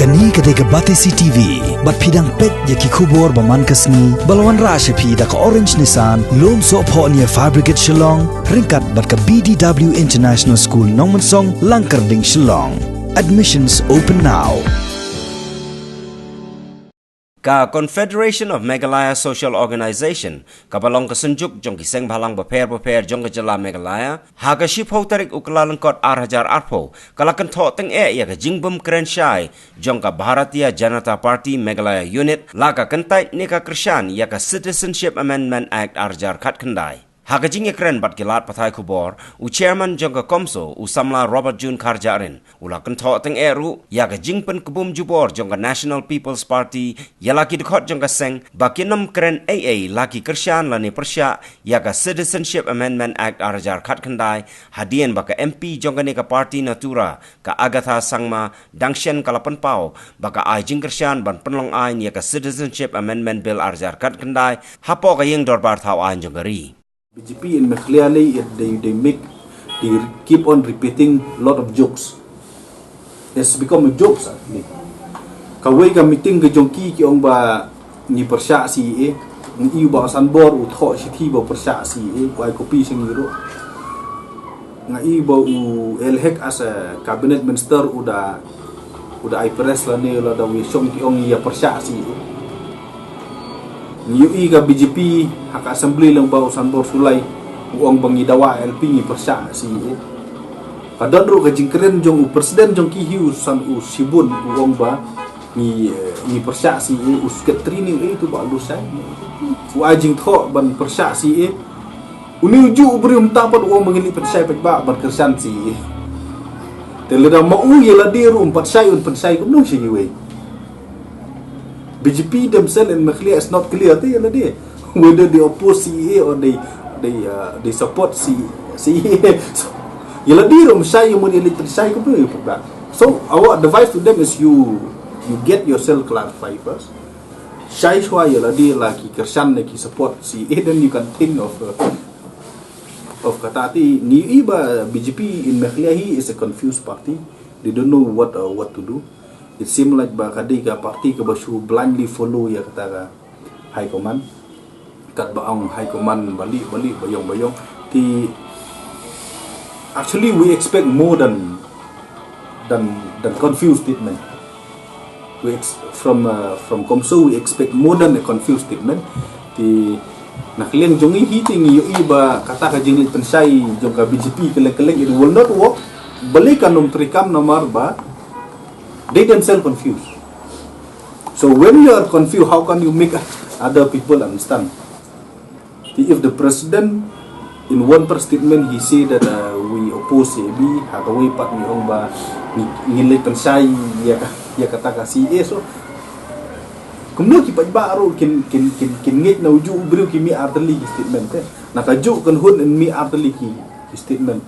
Kani ketika batesi TV, bat pidang pet yaki kubur baman kasni, balawan rasha pi da ka orange nisan, lom so po niya fabricate Shillong, ringkat bat ka BDW International School Nongmansong, Langkarding Shillong. Admissions open now. Ka Confederation of Meghalaya Social Organization kabalong kasunjuk jong kiseng balang beper jong kejala Meghalaya haga ship ho tarik uklalang kot 8,000 arpo kala Kynthoh teng ya ka jingbum keren syai jong ka Bharatiya Janata Party Meghalaya Unit laka kentai ni ka Krishan ya ka Citizenship Amendment Act 8,000 kat kendai. Haga jing keren bat kilat pathai kubor u chairman jong ka Comso u samla Robert Jun Karjarin ula Kynthoh teng ru ya ka jingpen kubum jubor jong ka National People's Party ya laki dekot jong ka seng bakinam keren AA laki Krishan lani persya ya ka Citizenship Amendment Act 8,000 kat kendai hadian baka MP jong ka ni ka party natura ka Agatha Sangma dangshen kalapan pau baka ai jing Krishan ban penlong ain ya ka Citizenship Amendment Bill 8,000 kat kendai hapo ka yeng dorbar thau ain jong kari. BGP in clearly they keep on repeating a lot of jokes. It's become a joke actually. Kawai ka meeting ke jongki ki ong ba ni persya si ni ba sanbor u tho si thi ba persya si wai kopi sing giro. Ngai ba u elhek as a cabinet minister udah ai press la ne la da wi song ki ong ya persya si Yui ka BGP hak assembly lang ba sanbor sulai uang bangi dawa LP ni persya si kadang ro ka jingkren jong u presiden jong ki hiu san u sibun uang ba ni persya si u sket training itu ba lu sai u ajing tho ban persya si uni uju beri tapat uang mengili persya pek ba ban kersan si teleda mau ye la diru persya un persya ko no si we BGP themselves in Meghalaya is not clear whether they oppose CEA or they support CEA. So, so our advice to them is you get yourself clarified first. Shai shwa yaladi laki kersan laki support CEA, then you can think of katati ni iba BGP in Meghalaya is a confused party. They don't know what to do. It seems like bakadi ka parti ka basu blindly follow ya kata ka high command kat baong high command balik bayong ti actually we expect more than confused statement. From Comso we expect more than a confused statement. Ti nakliang jongi hiting yo iba kata ka jinglit pensai jong ka BGP keleng it will not work. Balikan trikam nomor ba they themselves confused. So when you are confused, how can you make other people understand? If the president in one statement he say that we oppose CAB, hakaway pat ni ong ba ngilay pensay ya kata kasi so kumno ki ba aro kin ngit na uju ubrio ki mi artali statement nakaju kan hun in mi artali ki statement